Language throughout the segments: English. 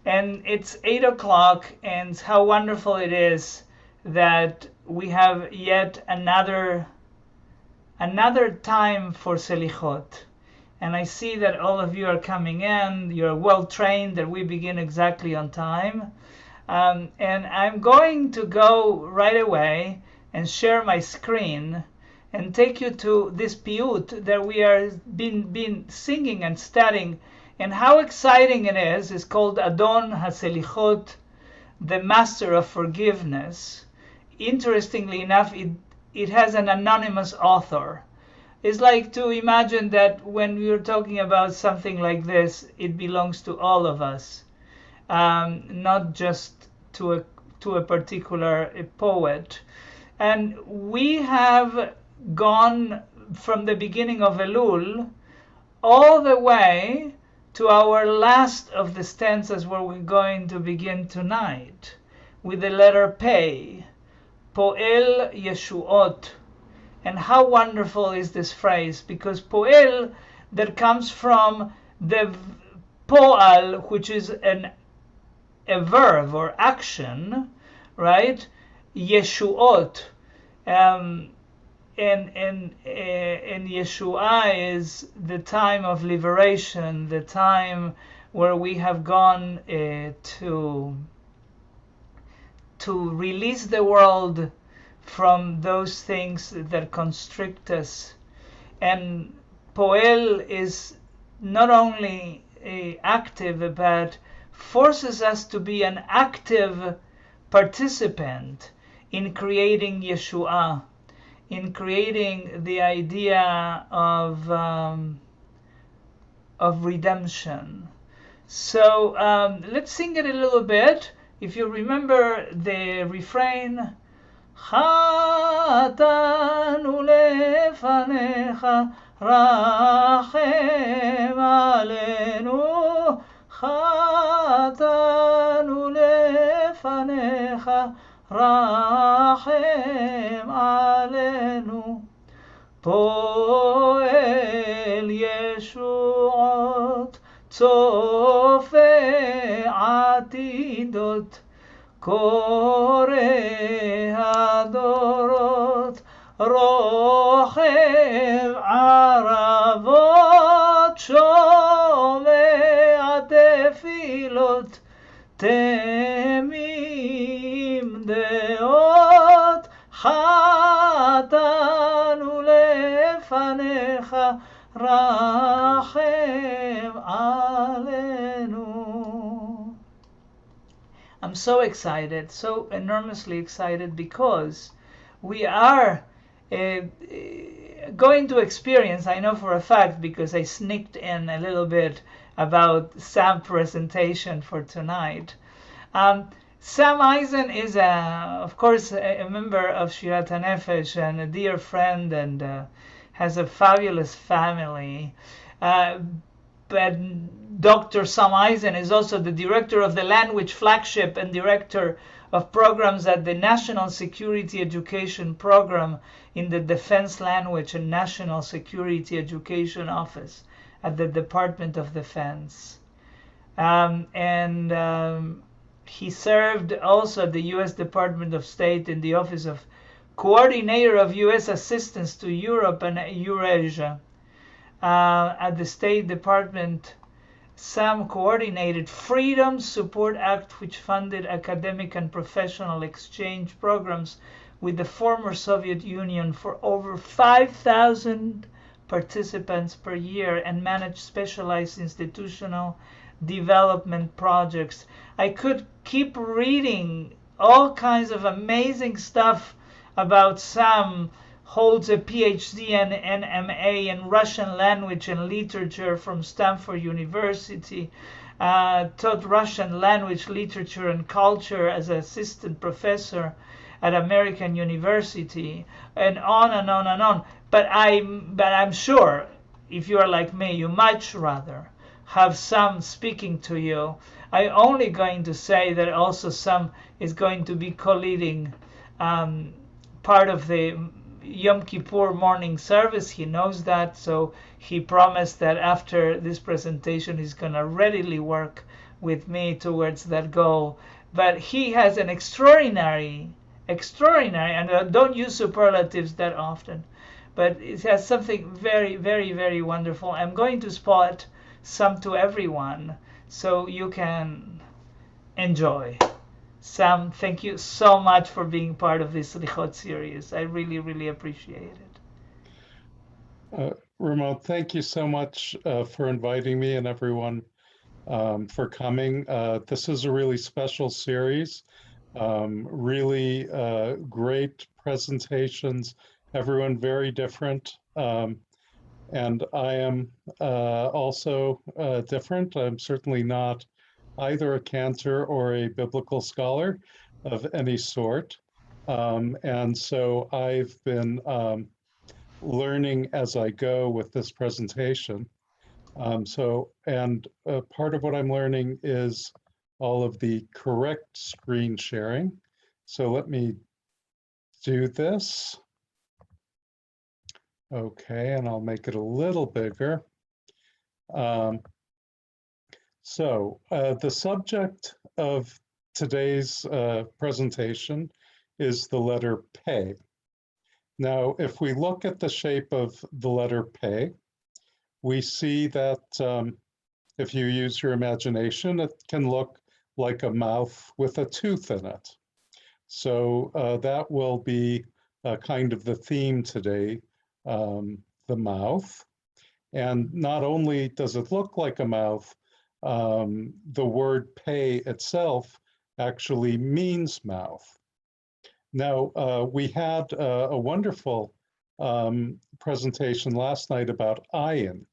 And it's 8 o'clock, and how wonderful it is that we have yet another time for Selihot. And I see that all of you are coming in. You're well trained that we begin exactly on time. And I'm going to go right away and share my screen and take you to this piyut that we are been singing and studying, and how exciting it is. It's called Adon HaSelichot, the Master of Forgiveness. Interestingly enough, it has an anonymous author. It's like to imagine that when we're talking about something like this, it belongs to all of us, not just to a particular poet. And we have gone from the beginning of Elul all the way to our last of the stanzas, where we're going to begin tonight with the letter Pei, Poel Yeshuot. And how wonderful is this phrase, because Poel, that comes from the Poal, which is a verb or action, right? Yeshuot. And Yeshua is the time of liberation, the time where we have gone to release the world from those things that constrict us. And Poel is not only active, but forces us to be an active participant in creating Yeshua, in creating the idea of redemption. So let's sing it a little bit. If you remember the refrain, חטאנו לפניך רחם עלינו, חטאנו לפניך רחם עלינו, פועל ישועות צופה עתידות, קורא הדורות, רוחב ערבות, שומע תפילות, תמים דעות, חטאנו לפניך, רחם עלינו. I'm so excited, so enormously excited, because we are going to experience, I know for a fact because I sneaked in a little bit about Sam's presentation for tonight. Sam Eisen is, of course, a member of Shirat HaNefesh and a dear friend, and has a fabulous family. But Dr. Sam Eisen is also the director of the language flagship and director of programs at the National Security Education Program in the Defense Language and National Security Education Office at the Department of Defense. He served also at the U.S. Department of State in the Office of Coordinator of U.S. Assistance to Europe and Eurasia. At the State Department, Sam coordinated Freedom Support Act, which funded academic and professional exchange programs with the former Soviet Union for over 5,000 participants per year, and managed specialized institutional development projects. I could keep reading all kinds of amazing stuff about Sam. Holds a PhD and MA in Russian language and literature from Stanford University, taught Russian language, literature, and culture as an assistant professor at American University, and on and on and on. But I'm sure, if you are like me, you much rather have Sam speaking to you. I'm only going to say that also Sam is going to be co-leading part of the Yom Kippur morning service. He knows that, so he promised that after this presentation he's going to readily work with me towards that goal. But he has an extraordinary, and I don't use superlatives that often, but it has something very, very, very wonderful. I'm going to spot some to everyone so you can enjoy. Sam, thank you so much for being part of this Selihot series. I really, really appreciate it. Ramon, thank you so much for inviting me and everyone for coming. This is a really special series, really great presentations, everyone very different. And I am also different. I'm certainly not either a cantor or a biblical scholar of any sort. And so I've been learning as I go with this presentation. And part of what I'm learning is all of the correct screen sharing. So let me do this. Okay, and I'll make it a little bigger. The subject of today's presentation is the letter Pe. Now, if we look at the shape of the letter Pe, we see that if you use your imagination, it can look like a mouth with a tooth in it. So that will be kind of the theme today, the mouth. And not only does it look like a mouth, the word Pe itself actually means mouth. Now, we had a wonderful presentation last night about Ayin.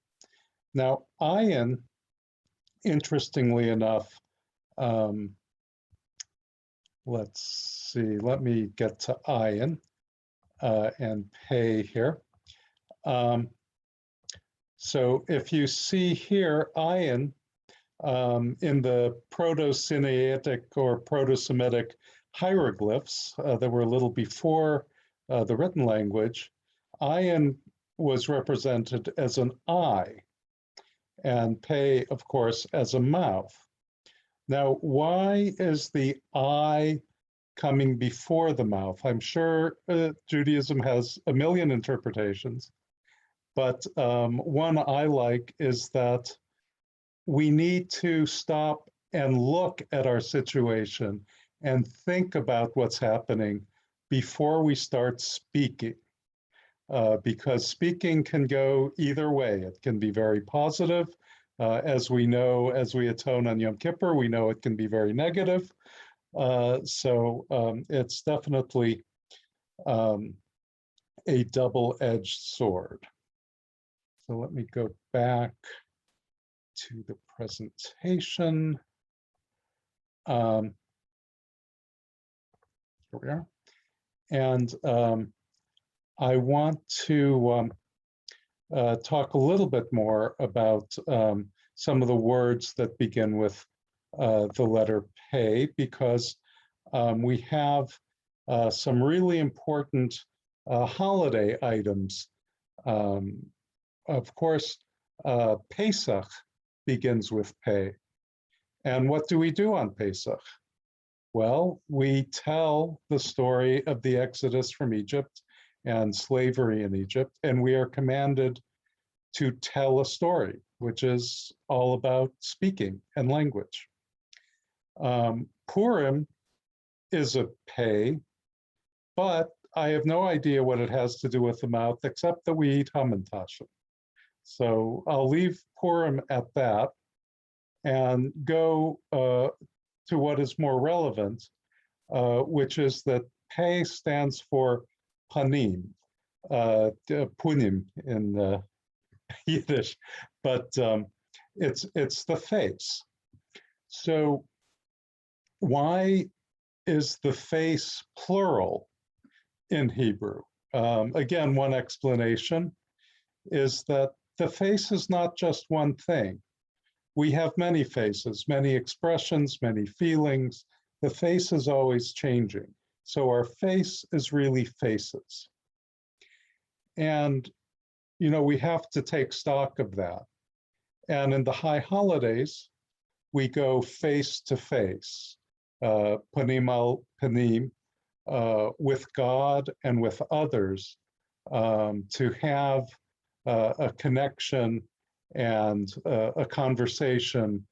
Now, Ayin, interestingly enough, let's see, let me get to Ayin and Pe here. So if you see here, Ayin, in the Proto-Sinaitic or Proto-Semitic hieroglyphs that were a little before the written language, Ayin was represented as an eye, and Pe, of course, as a mouth. Now, why is the eye coming before the mouth? I'm sure Judaism has a million interpretations, but one I like is that we need to stop and look at our situation and think about what's happening before we start speaking. Because speaking can go either way. It can be very positive. As we know, as we atone on Yom Kippur, we know it can be very negative. So it's definitely a double-edged sword. So let me go back to the presentation. Here we are. And I want to talk a little bit more about some of the words that begin with the letter Pe, because we have some really important holiday items. Of course, Pesach begins with Pe. And what do we do on Pesach? Well, we tell the story of the Exodus from Egypt and slavery in Egypt, and we are commanded to tell a story, which is all about speaking and language. Purim is a Pe, but I have no idea what it has to do with the mouth, except that we eat hamantashen. So I'll leave Purim at that and go to what is more relevant, which is that Pe stands for Panim, Punim in Yiddish, but it's the face. So why is the face plural in Hebrew? Again, one explanation is that the face is not just one thing. We have many faces, many expressions, many feelings. The face is always changing. So our face is really faces. And, you know, we have to take stock of that. And in the high holidays, we go face to face, Panim el Panim, with God and with others, to have a connection and a conversation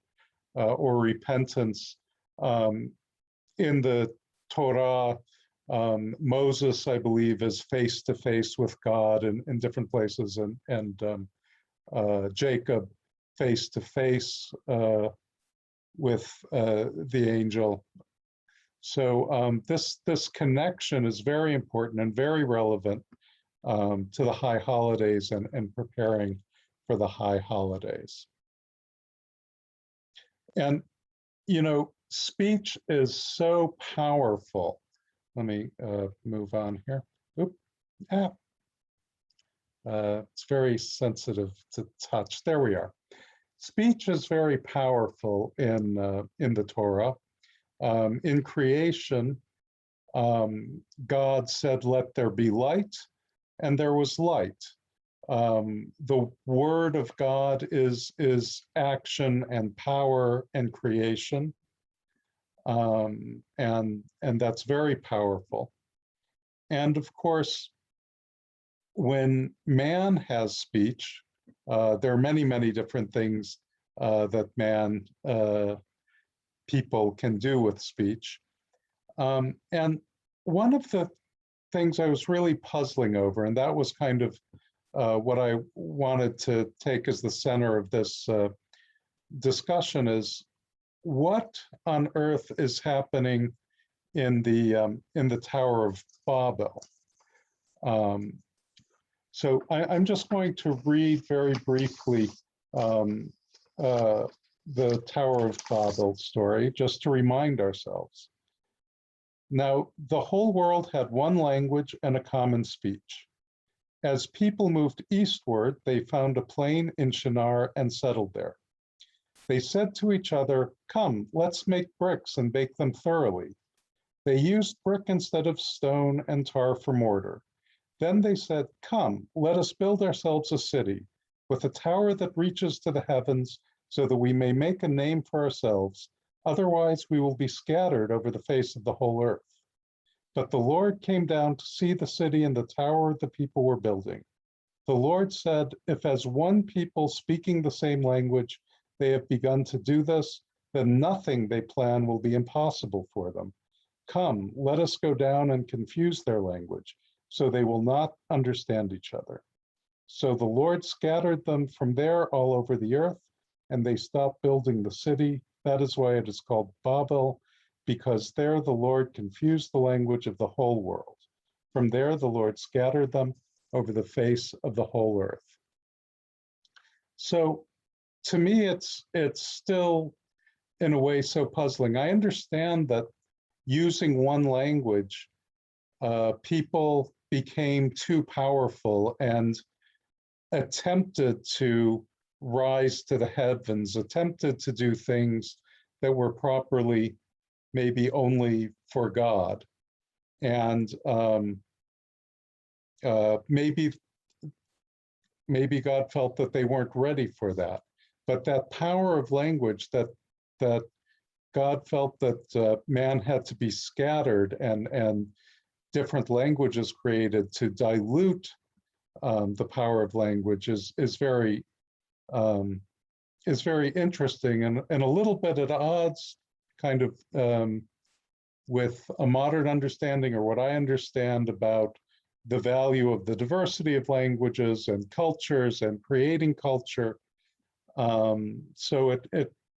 or repentance. In the Torah, Moses, I believe, is face to face with God in different places, and Jacob face to face with the angel. So this connection is very important and very relevant to the high holidays and preparing for the high holidays. And, you know, speech is so powerful. Let me move on here. Oop. It's very sensitive to touch. There we are. Speech is very powerful in the Torah. In creation, God said, "Let there be light," and there was light. The word of God is action and power and creation, and that's very powerful. And of course, when man has speech, there are many different things that people can do with speech. And one of the things I was really puzzling over, and that was kind of what I wanted to take as the center of this discussion, is what on earth is happening in the Tower of Babel. So I'm just going to read very briefly the Tower of Babel story, just to remind ourselves. Now, the whole world had one language and a common speech. As people moved eastward, they found a plain in Shinar and settled there. They said to each other, "Come, let's make bricks and bake them thoroughly." They used brick instead of stone and tar for mortar. Then they said, "Come, let us build ourselves a city with a tower that reaches to the heavens so that we may make a name for ourselves. Otherwise, we will be scattered over the face of the whole earth." But the Lord came down to see the city and the tower the people were building. The Lord said, "If as one people speaking the same language they have begun to do this, then nothing they plan will be impossible for them. Come, let us go down and confuse their language, so they will not understand each other." So the Lord scattered them from there all over the earth, and they stopped building the city. That is why it is called Babel, because there the Lord confused the language of the whole world. From there the Lord scattered them over the face of the whole earth. So to me, it's still in a way so puzzling. I understand that using one language, people became too powerful and attempted to rise to the heavens, attempted to do things that were properly maybe only for God. And maybe God felt that they weren't ready for that. But that power of language, that God felt that man had to be scattered and different languages created to dilute the power of language is very interesting and a little bit at odds kind of with a modern understanding, or what I understand about the value of the diversity of languages and cultures and creating culture. So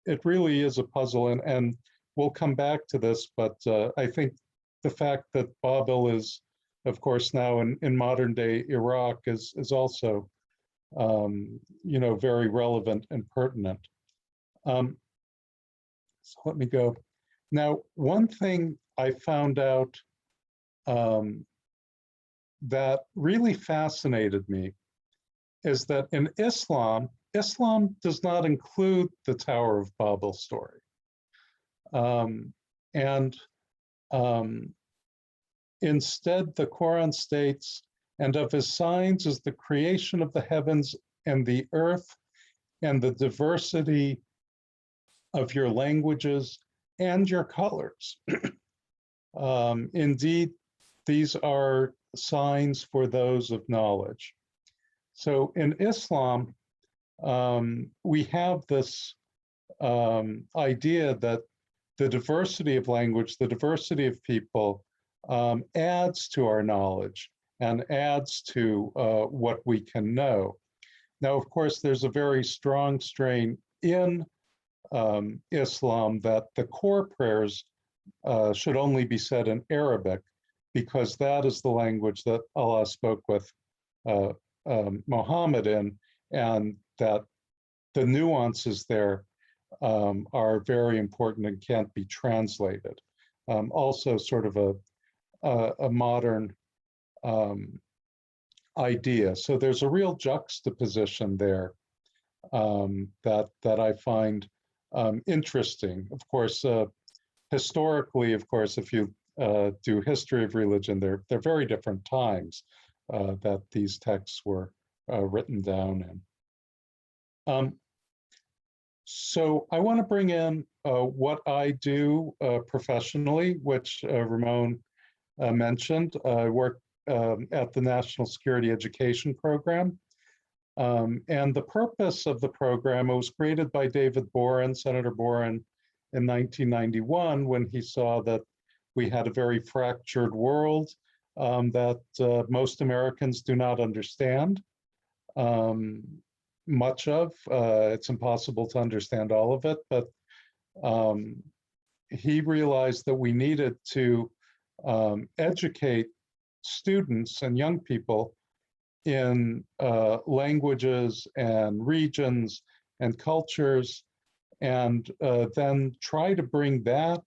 it really is a puzzle, and we'll come back to this, but I think the fact that Babel is, of course, now in modern day Iraq is also, very relevant and pertinent. So let me go. Now, one thing I found out that really fascinated me is that in Islam does not include the Tower of Babel story. Instead, the Quran states, and of his signs is the creation of the heavens and the earth and the diversity of your languages and your colors. Indeed, these are signs for those of knowledge. So in Islam, we have this idea that the diversity of language, the diversity of people, adds to our knowledge and adds to what we can know. Now, of course, there's a very strong strain in Islam that the core prayers should only be said in Arabic, because that is the language that Allah spoke with Muhammad in, and that the nuances there are very important and can't be translated. Also sort of a modern idea. So there's a real juxtaposition there that I find interesting. Of course, historically, of course, if you do history of religion, they're very different times that these texts were written down in. So I want to bring in what I do professionally, which Ramon mentioned. I work at the National Security Education Program. And the purpose of the program, it was created by David Boren, Senator Boren, in 1991, when he saw that we had a very fractured world that most Americans do not understand much of. It's impossible to understand all of it, but he realized that we needed to educate students and young people in languages and regions and cultures, and then try to bring that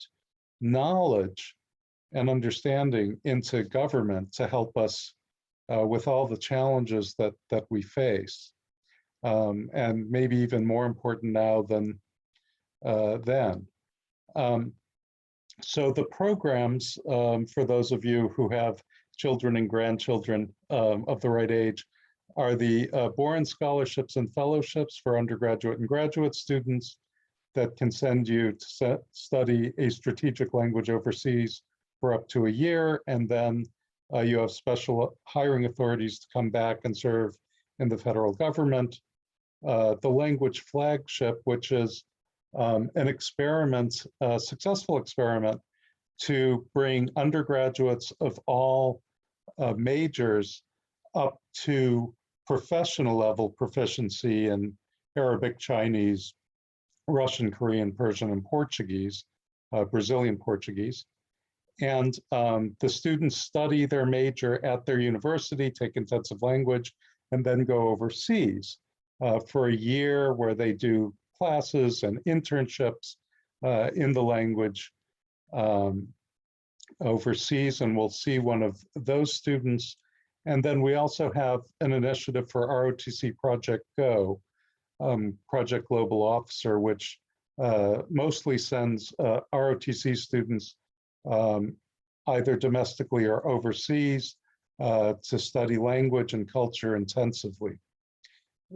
knowledge and understanding into government to help us with all the challenges that we face. And maybe even more important now than then. So the programs, for those of you who have children and grandchildren of the right age, are the Boren Scholarships and Fellowships for undergraduate and graduate students that can send you to study a strategic language overseas for up to a year, and then you have special hiring authorities to come back and serve in the federal government. The Language Flagship, which is an experiment, a successful experiment to bring undergraduates of all majors up to professional level proficiency in Arabic, Chinese, Russian, Korean, Persian, and Portuguese, Brazilian Portuguese. And the students study their major at their university, take intensive language, and then go overseas for a year where they do classes and internships in the language overseas, and we'll see one of those students. And then we also have an initiative for ROTC Project Go, Project Global Officer, which mostly sends ROTC students either domestically or overseas to study language and culture intensively.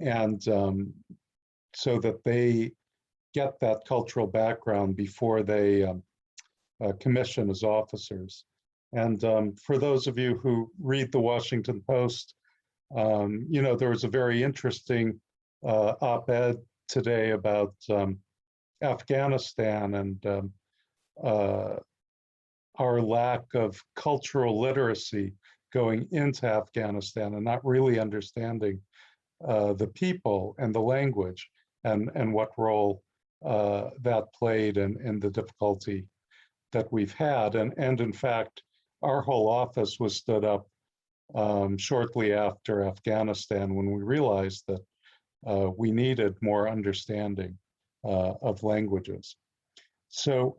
And so that they get that cultural background before they commission as officers. And for those of you who read the Washington Post, you know, there was a very interesting op-ed today about Afghanistan and our lack of cultural literacy going into Afghanistan and not really understanding the people and the language and what role that played in the difficulty that we've had. And in fact, our whole office was stood up shortly after Afghanistan when we realized that we needed more understanding of languages. So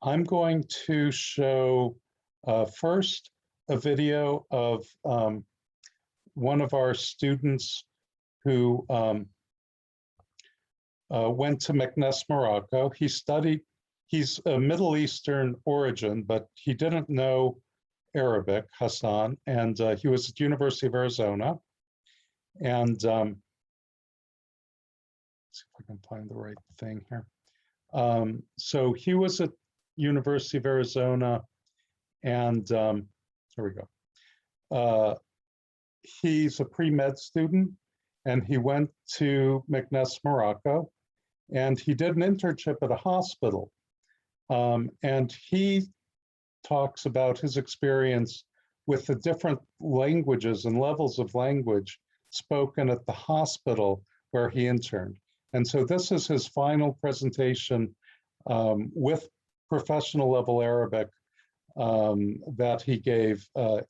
I'm going to show first a video of one of our students who went to Meknes, Morocco. He's a Middle Eastern origin, but he didn't know Arabic, Hassan, and he was at University of Arizona. And let's see if I can find the right thing here. So he was at University of Arizona, and here we go. He's a pre-med student, and he went to Meknes, Morocco, and he did an internship at a hospital. And he talks about his experience with the different languages and levels of language spoken at the hospital where he interned. And so this is his final presentation with professional level Arabic that he gave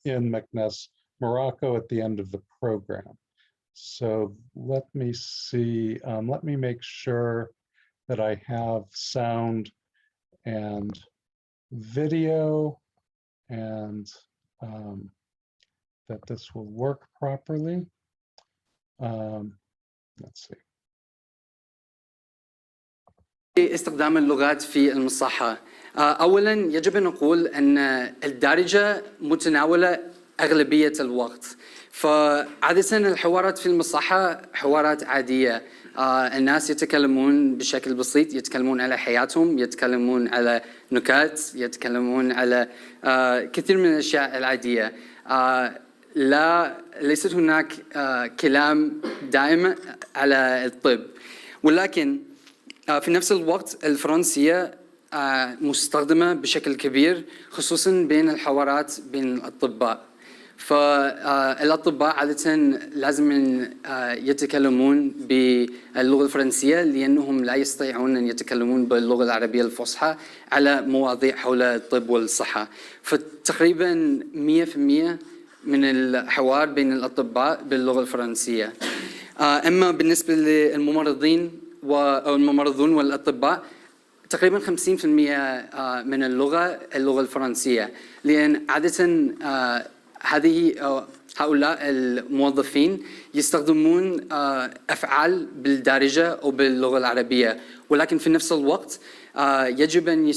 in Meknes, Morocco at the end of the program. So let me see, let me make sure that I have sound and video and that this will work properly. Let's see. استخدام اللغات في المصحة. أولاً يجب أن نقول أن الدارجة متناولة أغلبية الوقت، فعادة الحوارات في المصحة حوارات عادية. الناس يتكلمون بشكل بسيط، يتكلمون على حياتهم، يتكلمون على نكات، يتكلمون على كثير من الأشياء العادية. ليست هناك كلام دائم على الطب، ولكن في نفس الوقت الفرنسية مستخدمة بشكل كبير خصوصاً بين الحوارات بين الأطباء. فالأطباء عادة لازم يتكلمون باللغة الفرنسية لأنهم لا يستطيعون أن يتكلمون باللغة العربية الفصحى على مواضيع حول الطب والصحة. فتقريباً 100% من الحوار بين الأطباء باللغة الفرنسية. أما بالنسبة للممرضين والممرضون والأطباء تقريباً 50% من اللغة الفرنسية، لأن عادة هؤلاء الموظفين يستخدمون أفعال بالدارجة أو باللغة العربية، ولكن في نفس الوقت يجب أن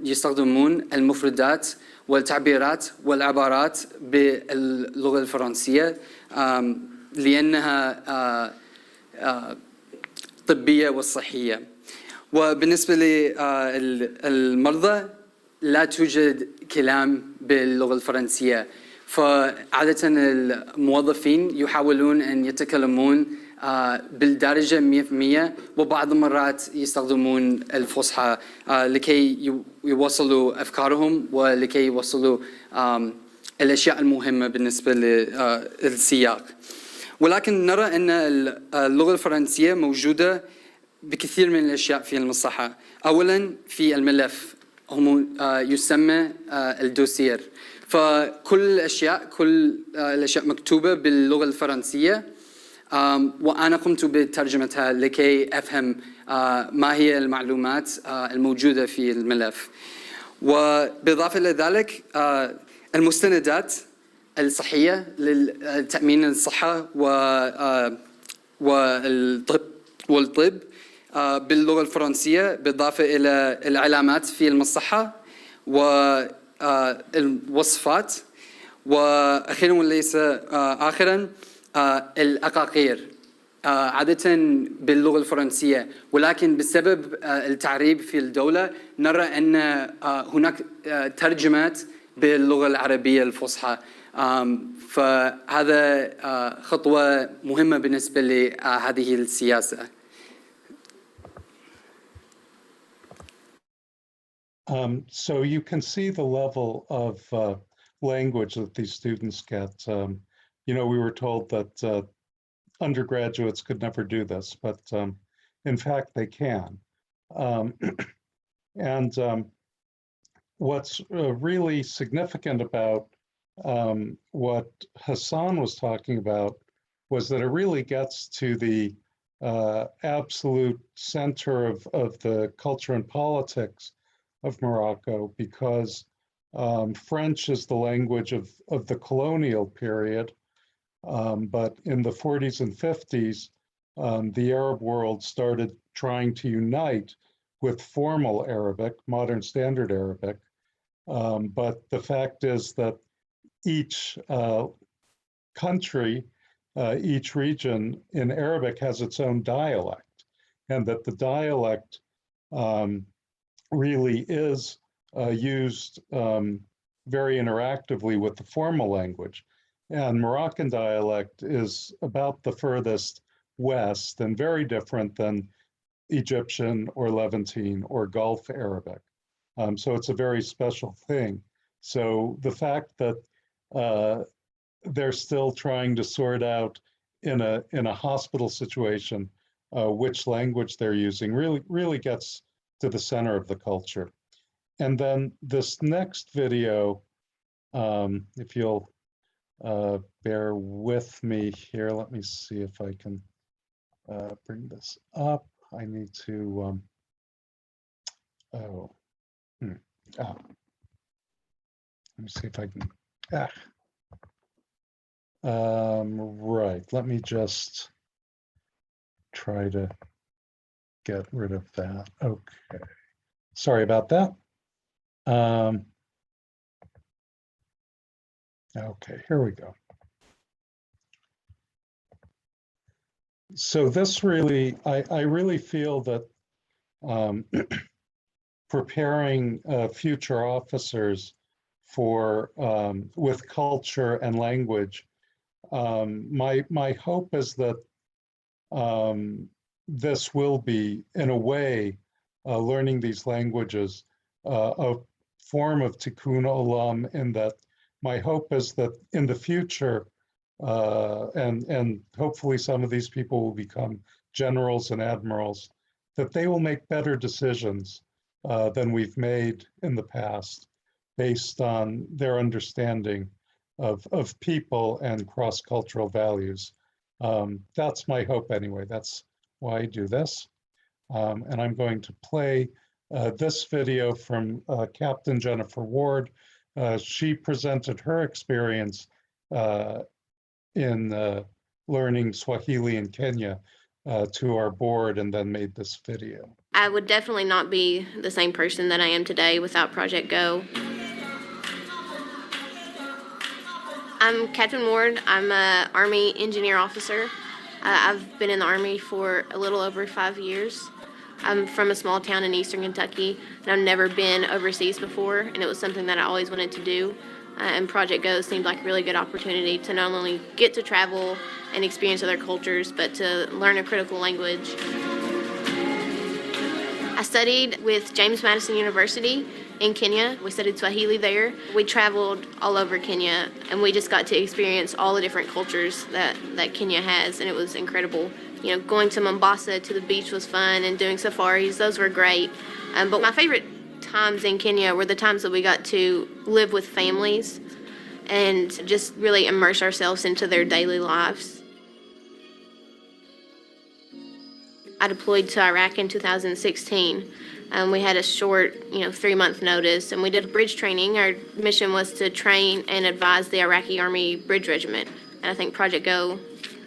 يستخدمون المفردات والتعبيرات والعبارات باللغة الفرنسية لأنها طبية والصحية. وبالنسبة للمرضى لا توجد كلام باللغة الفرنسية، فعادة الموظفين يحاولون أن يتكلمون بالدارجة 100%، وبعض المرات يستخدمون الفصحى لكي يوصلوا أفكارهم ولكي يوصلوا الأشياء المهمة بالنسبة للسياق. ولكن نرى أن اللغة الفرنسية موجودة بكثير من الأشياء في المصحة. أولاً في الملف يسمى الدوسير، فكل الأشياء مكتوبة باللغة الفرنسية، وأنا قمت بترجمتها لكي أفهم ما هي المعلومات الموجودة في الملف. وبالإضافة إلى ذلك المستندات الصحية للتأمين الصحة والطب باللغة الفرنسية، بالإضافة إلى العلامات في المصحة والوصفات، وأخيراً وليس آخراً الأقاقير عادة باللغة الفرنسية، ولكن بسبب التعريب في الدولة نرى أن هناك ترجمات باللغة العربية الفصحى. فهذا خطوة مهمة بالنسبة لهذه السياسة. So you can see the level of language that these students get. You know, we were told that undergraduates could never do this, but in fact they can. And what's really significant about what Hassan was talking about was that it really gets to the absolute center of the culture and politics of Morocco, because French is the language of the colonial period, but in the 40s and 50s, the Arab world started trying to unite with formal Arabic, modern standard Arabic. But the fact is that each country, each region in Arabic has its own dialect, and that the dialect really is used very interactively with the formal language. And Moroccan dialect is about the furthest west and very different than Egyptian or Levantine or Gulf Arabic. So it's a very special thing. So the fact that they're still trying to sort out in a hospital situation which language they're using really gets to the center of the culture. And then this next video, if you'll bear with me here, let me see if I can bring this up. I need to, let me see if I can, right, let me just try to get rid of that. Okay, sorry about that. Okay, here we go. So this really, I really feel that preparing future officers for with culture and language, my hope is that this will be, in a way, learning these languages, a form of tikkun olam, in that my hope is that in the future, and hopefully some of these people will become generals and admirals, that they will make better decisions than we've made in the past, based on their understanding of people and cross-cultural values. That's my hope anyway. That's why I do this. And I'm going to play this video from Captain Jennifer Ward. She presented her experience in learning Swahili in Kenya to our board, and then made this video. I would definitely not be the same person that I am today without Project Go. I'm Captain Ward. I'm an Army engineer officer. I've been in the Army for a little over 5 years. I'm from a small town in eastern Kentucky, and I've never been overseas before, and it was something that I always wanted to do. And Project Go seemed like a really good opportunity to not only get to travel and experience other cultures, but to learn a critical language. I studied with James Madison University in Kenya. We studied Swahili there. We traveled all over Kenya, and we just got to experience all the different cultures that Kenya has, and it was incredible. You know, going to Mombasa to the beach was fun, and doing safaris, those were great. But my favorite times in Kenya were the times that we got to live with families and just really immerse ourselves into their daily lives. I deployed to Iraq in 2016. We had a short, 3-month notice, and we did bridge training. Our mission was to train and advise the Iraqi Army Bridge Regiment, and I think Project Go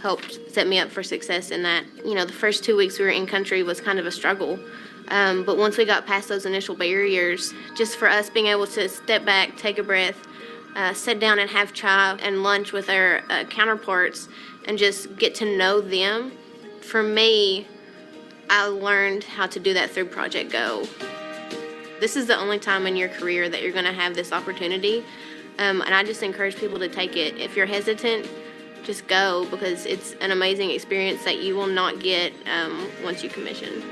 helped set me up for success in that. The first 2 weeks we were in country was kind of a struggle, but once we got past those initial barriers, just for us being able to step back, take a breath, sit down and have chai and lunch with our counterparts and just get to know them, for me, I learned how to do that through Project Go. This is the only time in your career that you're going to have this opportunity, and I just encourage people to take it. If you're hesitant, just go, because it's an amazing experience that you will not get once you commission.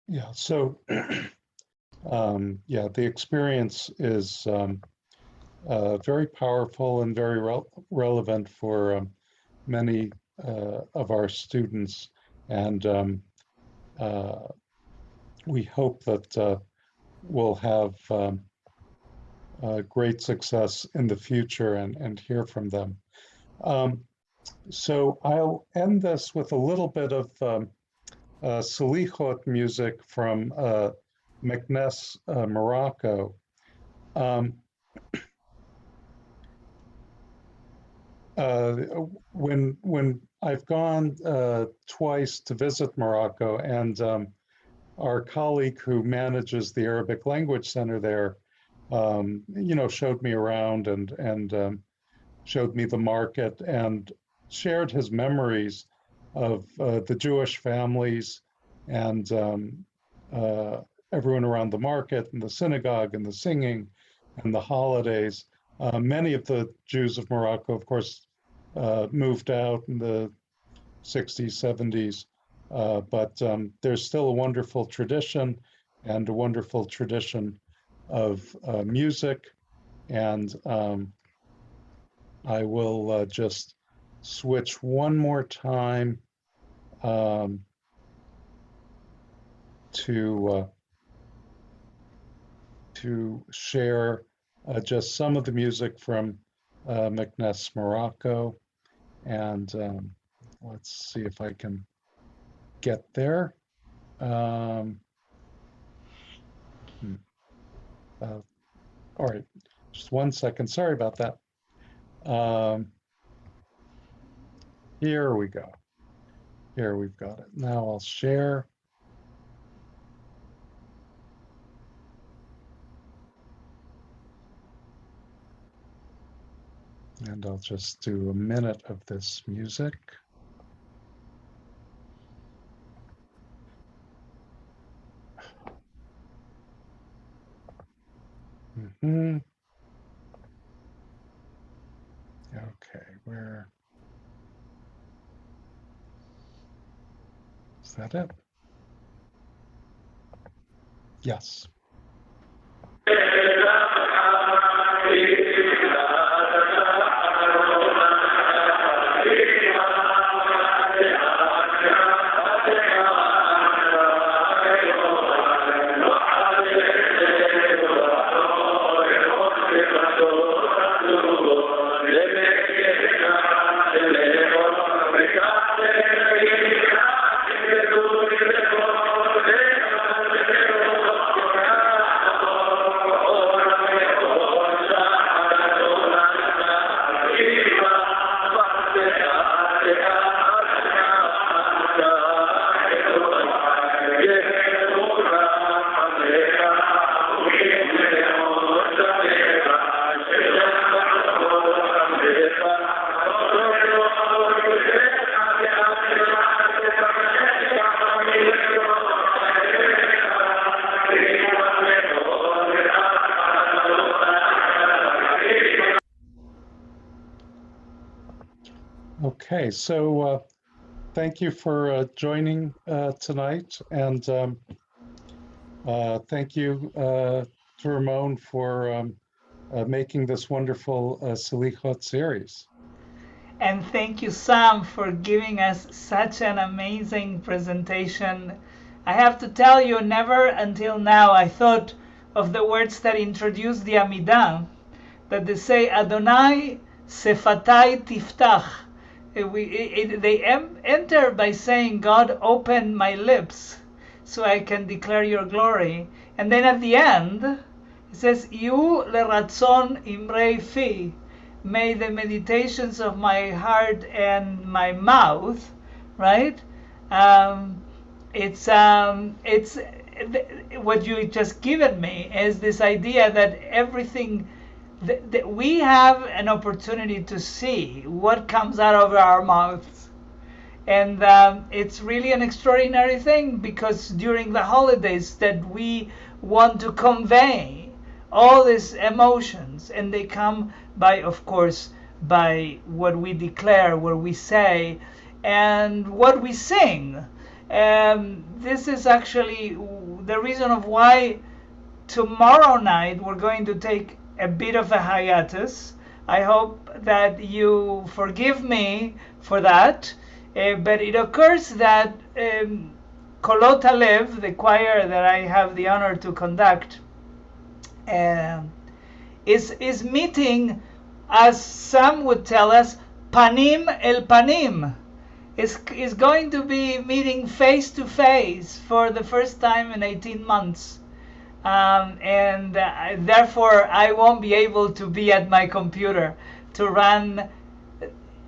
Yeah, so the experience is very powerful and very relevant for many of our students, and we hope that we'll have great success in the future and hear from them. So I'll end this with a little bit of Selihot music from Meknes, Morocco. When I've gone twice to visit Morocco, and our colleague who manages the Arabic Language Center there, showed me around and showed me the market and shared his memories of the Jewish families and everyone around the market and the synagogue and the singing and the holidays. Many of the Jews of Morocco, of course, moved out in the 60s, 70s, but there's still a wonderful tradition and a wonderful tradition of music. And I will just switch one more time to share just some of the music from Meknes, Morocco. And let's see if I can get there. All right, just 1 second. Sorry about that. Here we go. Here we've got it. Now I'll share. And I'll just do a minute of this music. Mm-hmm. Okay, where is that it? Yes. Okay, so thank you for joining tonight, and thank you to Ramon for making this wonderful Selihot series. And thank you, Sam, for giving us such an amazing presentation. I have to tell you, never until now I thought of the words that introduce the Amidah, that they say, Adonai sefatai tiftach. They enter by saying, God, open my lips so I can declare your glory. And then at the end, it says, Yu leratzon imrei fi. May the meditations of my heart and my mouth, right? It's what you just given me is this idea that everything that we have an opportunity to see what comes out of our mouths, and it's really an extraordinary thing, because during the holidays that we want to convey all these emotions, and they come by, of course, by what we declare, what we say, and what we sing. This is actually the reason of why tomorrow night we're going to take a bit of a hiatus. I hope that you forgive me for that, but it occurs that Kolot Halev, the choir that I have the honor to conduct, is meeting, as some would tell us, Panim el Panim. Is going to be meeting face to face for the first time in 18 months. And therefore I won't be able to be at my computer to run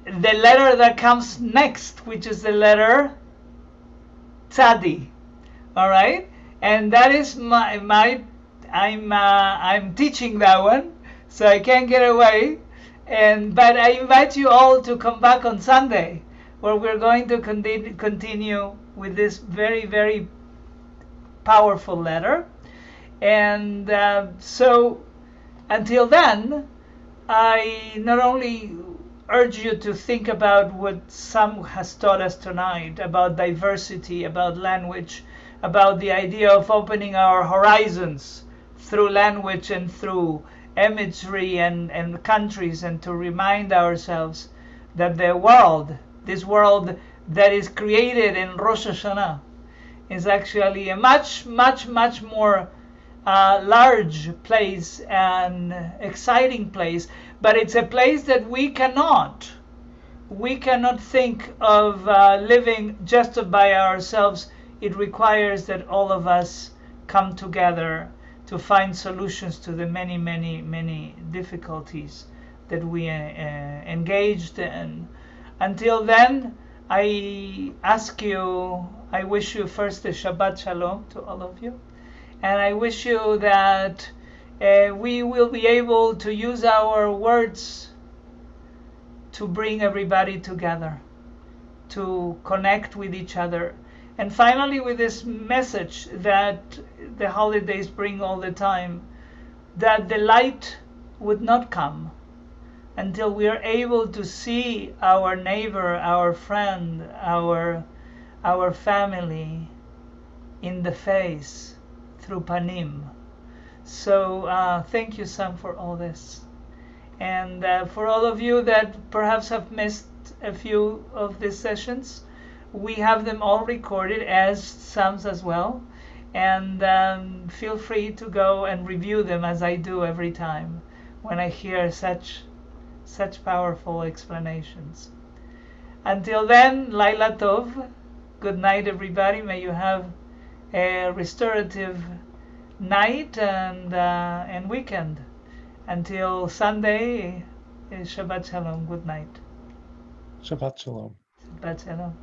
the letter that comes next, which is the letter Tzadi. All right, and that is I'm teaching that one, so I can't get away. But I invite you all to come back on Sunday, where we're going to continue with this very, very powerful letter. And so until then, I not only urge you to think about what Sam has taught us tonight about diversity, about language, about the idea of opening our horizons through language and through imagery and countries, and to remind ourselves that the world, this world that is created in Rosh Hashanah, is actually a much, much, much more large place and exciting place, but it's a place that we cannot think of living just by ourselves. It requires that all of us come together to find solutions to the many, many, many difficulties that we engaged in. Until then, I wish you first a Shabbat Shalom to all of you. And I wish you that we will be able to use our words to bring everybody together, to connect with each other. And finally, with this message that the holidays bring all the time, that the light would not come until we are able to see our neighbor, our friend, our family in the face through Panim. So thank you, Sam, for all this. And for all of you that perhaps have missed a few of these sessions, we have them all recorded as Sam's as well. And feel free to go and review them, as I do every time when I hear such powerful explanations. Until then, Laila Tov. Good night, everybody. May you have a restorative night and weekend. Until Sunday, Shabbat Shalom. Good night. Shabbat Shalom. Shabbat Shalom.